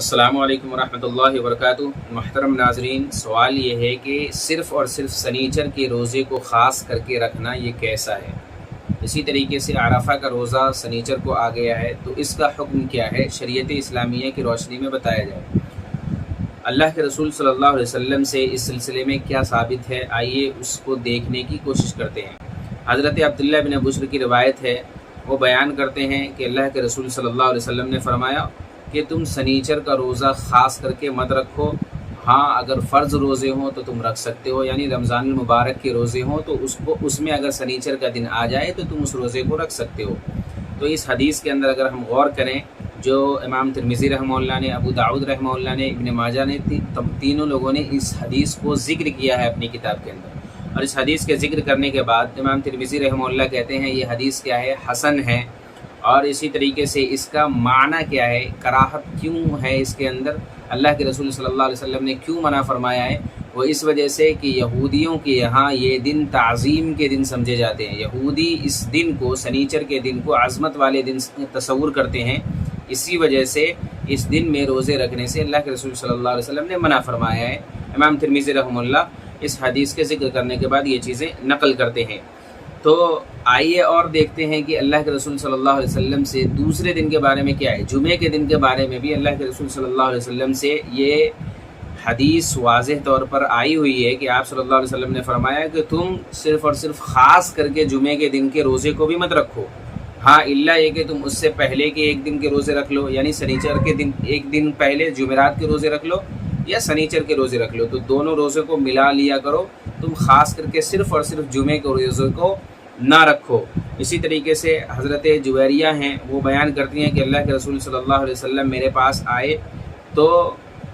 السلام علیکم ورحمۃ اللہ وبرکاتہ۔ محترم ناظرین، سوال یہ ہے کہ صرف اور صرف سنیچر کے روزے کو خاص کر کے رکھنا یہ کیسا ہے؟ اسی طریقے سے عرفہ کا روزہ سنیچر کو آ گیا ہے تو اس کا حکم کیا ہے؟ شریعت اسلامیہ کی روشنی میں بتایا جائے۔ اللہ کے رسول صلی اللہ علیہ وسلم سے اس سلسلے میں کیا ثابت ہے، آئیے اس کو دیکھنے کی کوشش کرتے ہیں۔ حضرت عبداللہ بن بشر کی روایت ہے، وہ بیان کرتے ہیں کہ اللہ کے رسول صلی اللہ علیہ وسلم نے فرمایا کہ تم سنیچر کا روزہ خاص کر کے مت رکھو، ہاں اگر فرض روزے ہوں تو تم رکھ سکتے ہو، یعنی رمضان المبارک کے روزے ہوں تو اس میں اگر سنیچر کا دن آ جائے تو تم اس روزے کو رکھ سکتے ہو۔ تو اس حدیث کے اندر اگر ہم غور کریں، جو امام ترمذی رحمہ اللہ نے، ابو داؤد رحمہ اللہ نے، ابن ماجہ نے، تینوں لوگوں نے اس حدیث کو ذکر کیا ہے اپنی کتاب کے اندر، اور اس حدیث کے ذکر کرنے کے بعد امام ترمذی رحمہ اللہ کہتے ہیں یہ حدیث کیا ہے؟ حسن ہے۔ اور اسی طریقے سے اس کا معنی کیا ہے، کراہت کیوں ہے اس کے اندر، اللہ کے رسول صلی اللہ علیہ وسلم نے کیوں منع فرمایا ہے؟ وہ اس وجہ سے کہ یہودیوں کے یہاں یہ دن تعظیم کے دن سمجھے جاتے ہیں، یہودی اس دن کو، سنیچر کے دن کو عظمت والے دن تصور کرتے ہیں، اسی وجہ سے اس دن میں روزے رکھنے سے اللہ کے رسول صلی اللہ علیہ وسلم نے منع فرمایا ہے۔ امام ترمذی رحمہ اللہ اس حدیث کے ذکر کرنے کے بعد یہ چیزیں نقل کرتے ہیں۔ تو آئیے اور دیکھتے ہیں کہ اللہ کے رسول صلی اللہ علیہ وسلم سے دوسرے دن کے بارے میں کیا ہے۔ جمعے کے دن کے بارے میں بھی اللہ کے رسول صلی اللہ علیہ وسلم سے یہ حدیث واضح طور پر آئی ہوئی ہے کہ آپ صلی اللہ علیہ وسلم نے فرمایا کہ تم صرف اور صرف خاص کر کے جمعے کے دن کے روزے کو بھی مت رکھو، ہاں الا یہ کہ تم اس سے پہلے کے ایک دن کے روزے رکھ لو، یعنی سنیچر کے دن ایک دن پہلے جمعرات کے روزے رکھ لو یا سنیچر کے روزے رکھ لو، تو دونوں روزے کو ملا لیا کرو، تم خاص کر کے صرف اور صرف جمعے کے روزے کو نہ رکھو۔ اسی طریقے سے حضرت جویریہ ہیں، وہ بیان کرتی ہیں کہ اللہ کے رسول صلی اللہ علیہ وسلم میرے پاس آئے تو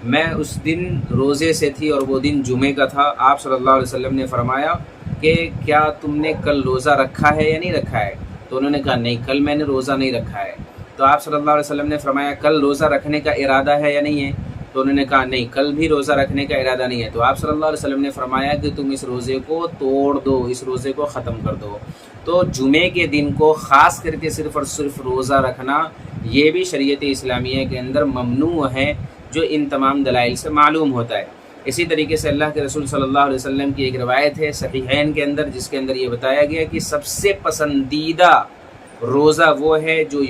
میں اس دن روزے سے تھی اور وہ دن جمعے کا تھا۔ آپ صلی اللہ علیہ وسلم نے فرمایا کہ کیا تم نے کل روزہ رکھا ہے یا نہیں رکھا ہے؟ تو انہوں نے کہا نہیں، کل میں نے روزہ نہیں رکھا ہے۔ تو آپ صلی اللہ علیہ وسلم نے فرمایا کل روزہ رکھنے کا ارادہ ہے یا نہیں ہے؟ تو انہوں نے کہا نہیں، کل بھی روزہ رکھنے کا ارادہ نہیں ہے۔ تو آپ صلی اللہ علیہ وسلم نے فرمایا کہ تم اس روزے کو توڑ دو، اس روزے کو ختم کر دو۔ تو جمعے کے دن کو خاص کر کے صرف اور صرف روزہ رکھنا یہ بھی شریعت اسلامیہ کے اندر ممنوع ہے، جو ان تمام دلائل سے معلوم ہوتا ہے۔ اسی طریقے سے اللہ کے رسول صلی اللہ علیہ وسلم کی ایک روایت ہے صحیحین کے اندر، جس کے اندر یہ بتایا گیا کہ سب سے پسندیدہ روزہ وہ ہے جو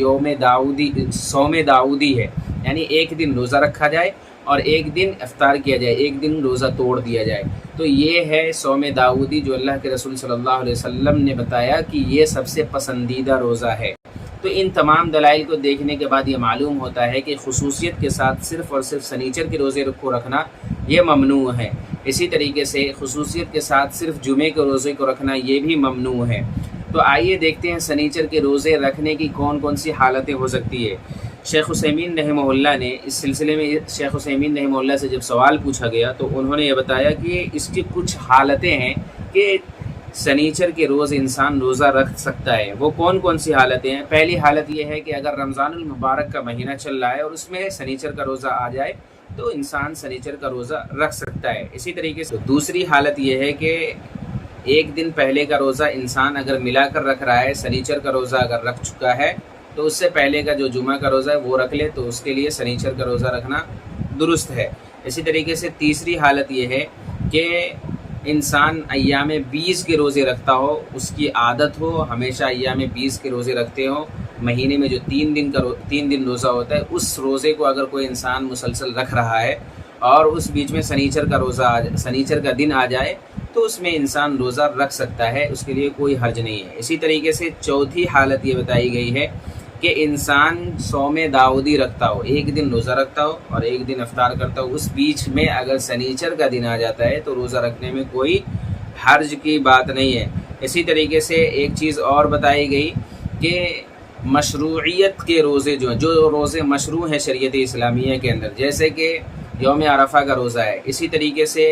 صوم داؤدی ہے، یعنی ایک دن روزہ رکھا جائے اور ایک دن افطار کیا جائے، ایک دن روزہ توڑ دیا جائے۔ تو یہ ہے صوم داؤدی جو اللہ کے رسول صلی اللہ علیہ وسلم نے بتایا کہ یہ سب سے پسندیدہ روزہ ہے۔ تو ان تمام دلائل کو دیکھنے کے بعد یہ معلوم ہوتا ہے کہ خصوصیت کے ساتھ صرف اور صرف سنیچر کے روزے کو رکھنا یہ ممنوع ہے۔ اسی طریقے سے خصوصیت کے ساتھ صرف جمعے کے روزے کو رکھنا یہ بھی ممنوع ہے۔ تو آئیے دیکھتے ہیں سنیچر کے روزے رکھنے کی کون کون سی حالتیں ہو سکتی ہے۔ شیخ عثیمین رحمہ اللہ نے اس سلسلے میں، شیخ عثیمین رحمہ اللہ سے جب سوال پوچھا گیا تو انہوں نے یہ بتایا کہ اس کی کچھ حالتیں ہیں کہ سنیچر کے روز انسان روزہ رکھ سکتا ہے۔ وہ کون کون سی حالتیں ہیں؟ پہلی حالت یہ ہے کہ اگر رمضان المبارک کا مہینہ چل رہا ہے اور اس میں سنیچر کا روزہ آ جائے تو انسان سنیچر کا روزہ رکھ سکتا ہے۔ اسی طریقے سے دوسری حالت یہ ہے کہ ایک دن پہلے کا روزہ انسان اگر ملا کر رکھ رہا ہے، سنیچر کا روزہ اگر رکھ چکا ہے تو اس سے پہلے کا جو جمعہ کا روزہ ہے وہ رکھ لے تو اس کے لیے سنیچر کا روزہ رکھنا درست ہے۔ اسی طریقے سے تیسری حالت یہ ہے کہ انسان ایام 20 کے روزے رکھتا ہو، اس کی عادت ہو ہمیشہ ایام 20 کے روزے رکھتے ہو، مہینے میں جو 3 دن روزہ ہوتا ہے اس روزے کو اگر کوئی انسان مسلسل رکھ رہا ہے اور اس بیچ میں سنیچر کا دن آ جائے تو اس میں انسان روزہ رکھ سکتا ہے، اس کے لیے کوئی حرج نہیں ہے۔ اسی طریقے سے چوتھی حالت یہ بتائی گئی ہے کہ انسان صوم داؤدی رکھتا ہو، ایک دن روزہ رکھتا ہو اور ایک دن افطار کرتا ہو، اس بیچ میں اگر سنیچر کا دن آ جاتا ہے تو روزہ رکھنے میں کوئی حرج کی بات نہیں ہے۔ اسی طریقے سے ایک چیز اور بتائی گئی کہ مشروعیت کے روزے جو روزے مشروع ہیں شریعت اسلامیہ کے اندر، جیسے کہ یوم عرفہ کا روزہ ہے، اسی طریقے سے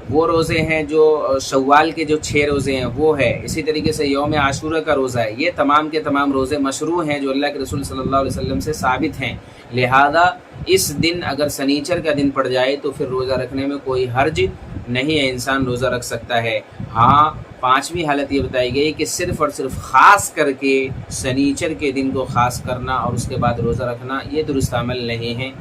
وہ روزے ہیں جو شوال کے جو 6 روزے ہیں وہ ہے، اسی طریقے سے یوم عاشورہ کا روزہ ہے۔ یہ تمام کے تمام روزے مشروع ہیں جو اللہ کے رسول صلی اللہ علیہ وسلم سے ثابت ہیں، لہذا اس دن اگر سنیچر کا دن پڑ جائے تو پھر روزہ رکھنے میں کوئی حرج نہیں ہے، انسان روزہ رکھ سکتا ہے۔ ہاں پانچویں حالت یہ بتائی گئی کہ صرف اور صرف خاص کر کے سنیچر کے دن کو خاص کرنا اور اس کے بعد روزہ رکھنا یہ درست عمل نہیں ہے۔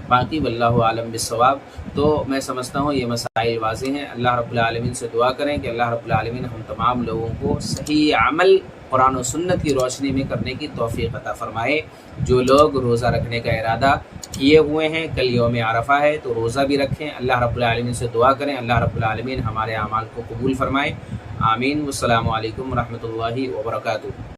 باقی واللہ عالم بالصواب۔ تو میں سمجھتا ہوں یہ مسائل واضح ہیں۔ اللہ رب العالمین سے دعا کریں کہ اللہ رب العالمین ہم تمام لوگوں کو صحیح عمل قرآن و سنت کی روشنی میں کرنے کی توفیق عطا فرمائے۔ جو لوگ روزہ رکھنے کا ارادہ کیے ہوئے ہیں، کل یوم عرفہ ہے تو روزہ بھی رکھیں۔ اللہ رب العالمین سے دعا کریں اللہ رب العالمین ہمارے اعمال کو قبول فرمائے۔ آمین۔ والسلام علیکم ورحمۃ اللہ وبرکاتہ۔